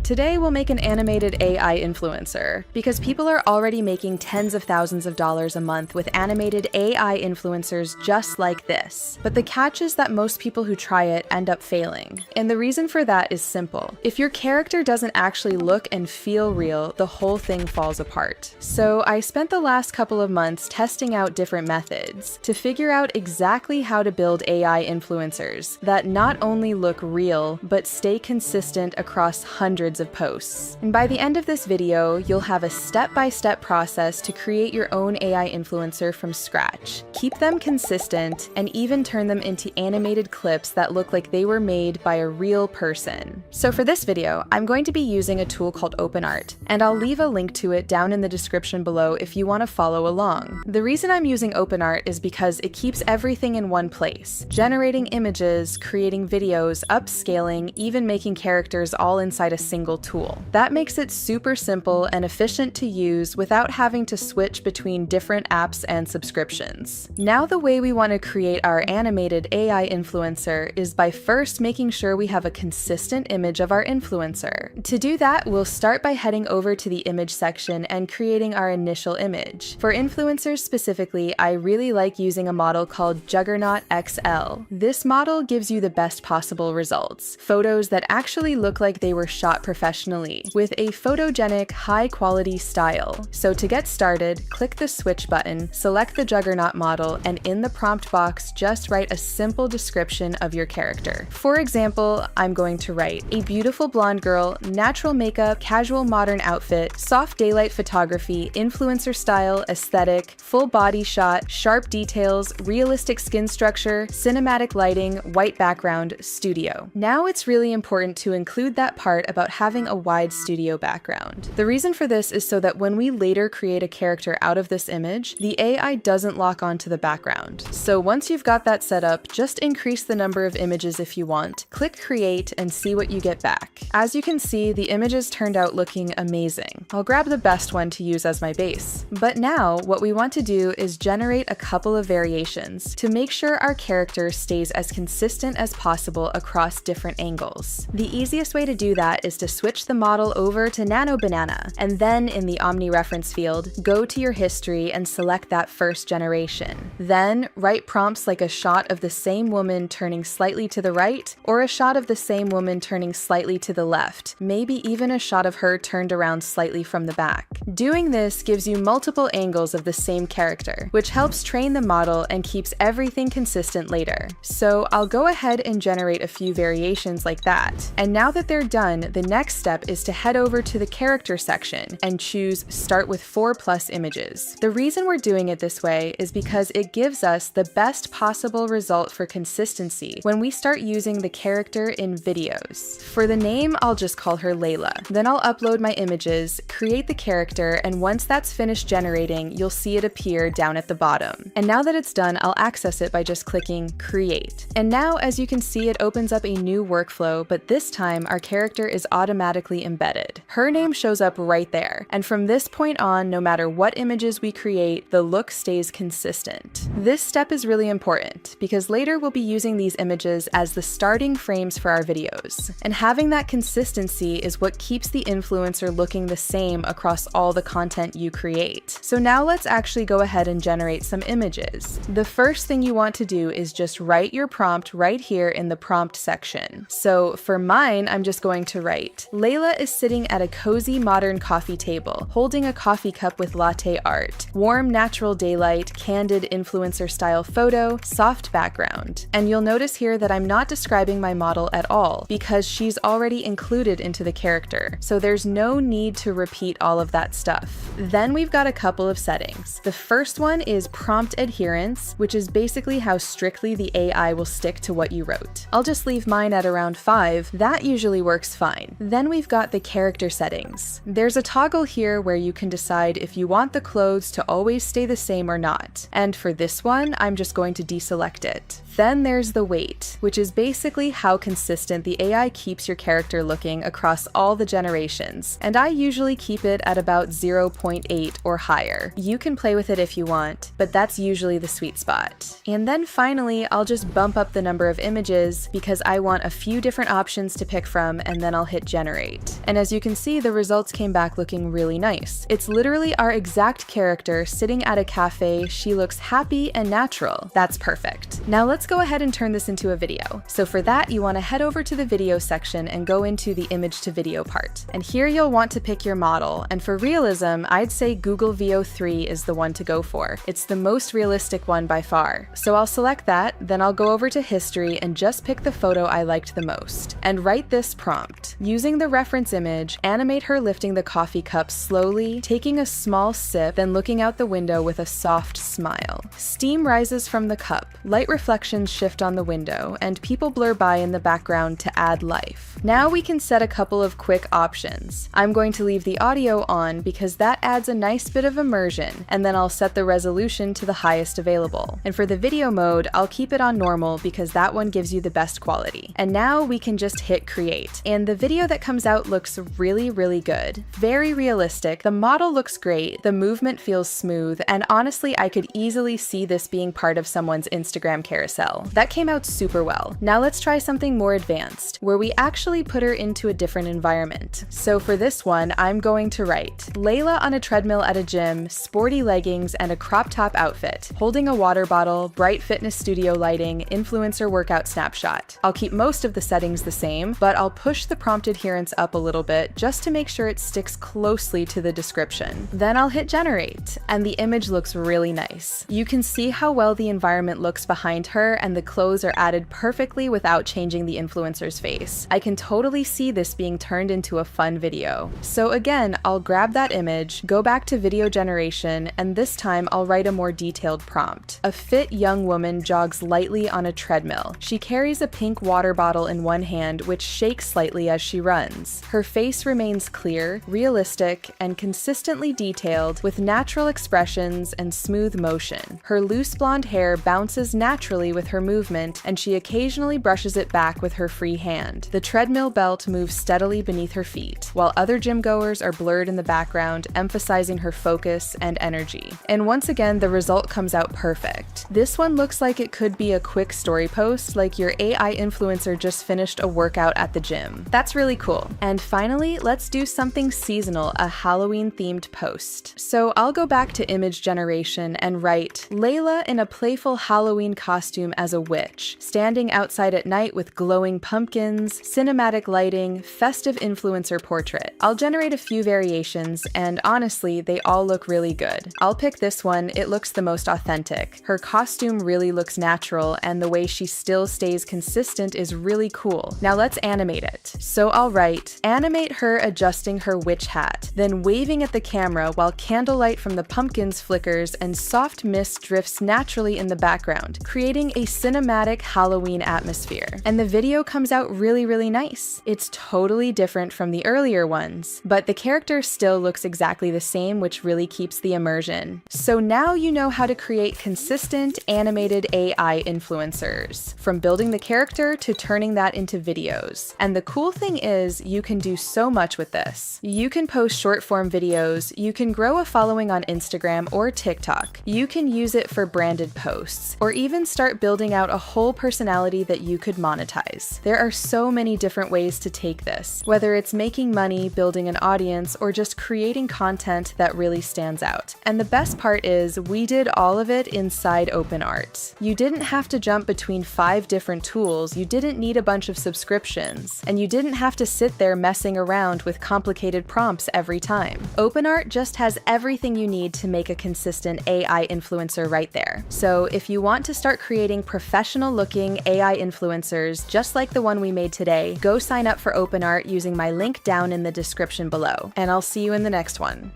Today we'll make an animated AI influencer, because people are already making tens of thousands of dollars a month with animated AI influencers just like this. But the catch is that most people who try it end up failing. And the reason for that is simple. If your character doesn't actually look and feel real, the whole thing falls apart. So I spent the last couple of months testing out different methods to figure out exactly how to build AI influencers that not only look real, but stay consistent across hundreds of posts. And by the end of this video, you'll have a step-by-step process to create your own AI influencer from scratch. Keep them consistent, and even turn them into animated clips that look like they were made by a real person. So for this video, I'm going to be using a tool called OpenArt, and I'll leave a link to it down in the description below if you want to follow along. The reason I'm using OpenArt is because it keeps everything in one place, generating images, creating videos, upscaling, even making characters all inside a single tool. That makes it super simple and efficient to use without having to switch between different apps and subscriptions. Now the way we want to create our animated AI influencer is by first making sure we have a consistent image of our influencer. To do that, we'll start by heading over to the image section and creating our initial image. For influencers specifically, I really like using a model called Juggernaut XL. This model gives you the best possible results, photos that actually look like they were shot professionally, with a photogenic, high-quality style. So to get started, click the switch button, select the Juggernaut model, and in the prompt box, just write a simple description of your character. For example, I'm going to write, a beautiful blonde girl, natural makeup, casual modern outfit, soft daylight photography, influencer style, aesthetic, full body shot, sharp details, realistic skin structure, cinematic lighting, white background, studio. Now it's really important to include that part about having a wide studio background. The reason for this is so that when we later create a character out of this image, the AI doesn't lock onto the background. So once you've got that set up, just increase the number of images if you want, click create, and see what you get back. As you can see, the images turned out looking amazing. I'll grab the best one to use as my base. But now, what we want to do is generate a couple of variations to make sure our character stays as consistent as possible across different angles. The easiest way to do that is to switch the model over to Nano Banana, and then in the Omni reference field, go to your history and select that first generation. Then, write prompts like a shot of the same woman turning slightly to the right, or a shot of the same woman turning slightly to the left, maybe even a shot of her turned around slightly from the back. Doing this gives you multiple angles of the same character, which helps train the model and keeps everything consistent later. So I'll go ahead and generate a few variations like that. And now that they're done, the next step is to head over to the character section and choose Start with 4+ images. The reason we're doing it this way is because it gives us the best possible result for consistency when we start using the character in videos. For the name, I'll just call her Layla. Then I'll upload my images, create the character, and once that's finished generating, you'll see it appear down at the bottom. And now that it's done, I'll access it by just clicking Create. And now, as you can see, it opens up a new workflow, but this time our character is automatically embedded. Her name shows up right there, and from this point on, no matter what images we create, the look stays consistent. This step is really important, because later we'll be using these images as the starting frames for our videos. And having that consistency is what keeps the influencer looking the same across all the content you create. So now let's actually go ahead and generate some images. The first thing you want to do is just write your prompt right here in the prompt section. So for mine, I'm just going to write, Layla is sitting at a cozy modern coffee table, holding a coffee cup with latte art, warm natural daylight, candid influencer style photo, soft background. And you'll notice here that I'm not describing my model at all because she's already included into the character. So there's no need to repeat all of that stuff. Then we've got a couple of settings. The first one is prompt adherence, which is basically how strictly the AI will stick to what you wrote. I'll just leave mine at around 5. That usually works fine. Then we've got the character settings. There's a toggle here where you can decide if you want the clothes to always stay the same or not. And for this one, I'm just going to deselect it. Then there's the weight, which is basically how consistent the AI keeps your character looking across all the generations, and I usually keep it at about 0.8 or higher. You can play with it if you want, but that's usually the sweet spot. And then finally, I'll just bump up the number of images because I want a few different options to pick from, and then I'll hit generate. And as you can see, the results came back looking really nice. It's literally our exact character sitting at a cafe. She looks happy and natural. That's perfect. Now let's go ahead and turn this into a video. So for that, you want to head over to the video section and go into the image to video part. And here you'll want to pick your model. And for realism, I'd say Google Veo 3 is the one to go for. It's the most realistic one by far. So I'll select that, then I'll go over to history and just pick the photo I liked the most. And write this prompt. Using the reference image, animate her lifting the coffee cup slowly, taking a small sip, then looking out the window with a soft smile. Steam rises from the cup, light reflections shift on the window, and people blur by in the background to add life. Now we can set a couple of quick options. I'm going to leave the audio on because that adds a nice bit of immersion, and then I'll set the resolution to the highest available. And for the video mode, I'll keep it on normal because that one gives you the best quality. And now we can just hit create. And the video that comes out looks really, really good. Very realistic, the model looks great, the movement feels smooth, and honestly, I could easily see this being part of someone's Instagram carousel. That came out super well. Now let's try something more advanced, where we actually put her into a different environment. So for this one, I'm going to write Layla on a treadmill at a gym, sporty leggings and a crop top outfit, holding a water bottle, bright fitness studio lighting, influencer workout snapshot. I'll keep most of the settings the same, but I'll push the prompt adherence up a little bit just to make sure it sticks closely to the description. Then I'll hit generate, and the image looks really nice. You can see how well the environment looks behind her, and the clothes are added perfectly without changing the influencer's face. I can totally see this being turned into a fun video. So again, I'll grab that image, go back to video generation, and this time I'll write a more detailed prompt. A fit young woman jogs lightly on a treadmill. She carries a pink water bottle in one hand, which shakes slightly as she runs. Her face remains clear, realistic, and consistently detailed, with natural expressions and smooth motion. Her loose blonde hair bounces naturally with her movement, and she occasionally brushes it back with her free hand. The treadmill belt moves steadily beneath her feet, while other gym goers are blurred in the background, emphasizing her focus and energy. And once again, the result comes out perfect. This one looks like it could be a quick story post, like your AI influencer just finished a workout at the gym. That's really cool. And finally, let's do something seasonal, a Halloween-themed post. So I'll go back to image generation and write Layla in a playful Halloween costume as a witch, standing outside at night with glowing pumpkins, cinematic lighting, festive influencer portrait. I'll generate a few variations, and honestly, they all look really good. I'll pick this one, it looks the most authentic. Her costume really looks natural, and the way she still stays consistent is really cool. Now let's animate it. So I'll write, animate her adjusting her witch hat, then waving at the camera while candlelight from the pumpkins flickers and soft mist drifts naturally in the background, creating a cinematic Halloween atmosphere. And the video comes out really, really nice. It's totally different from the earlier ones, but the character still looks exactly the same, which really keeps the immersion. So now you know how to create consistent animated AI influencers, from building the character to turning that into videos. And the cool thing is, you can do so much with this. You can post short form videos, you can grow a following on Instagram or TikTok, you can use it for branded posts, or even start building out a whole personality that you could monetize. There are so many different ways to take this, whether it's making money, building an audience, or just creating content that really stands out. And the best part is, we did all of it inside OpenArt. You didn't have to jump between 5 different tools, you didn't need a bunch of subscriptions, and you didn't have to sit there messing around with complicated prompts every time. OpenArt just has everything you need to make a consistent AI influencer right there. So if you want to start creating professional looking AI influencers just like the one we made today, go sign up for OpenArt using my link down in the description below, and I'll see you in the next one.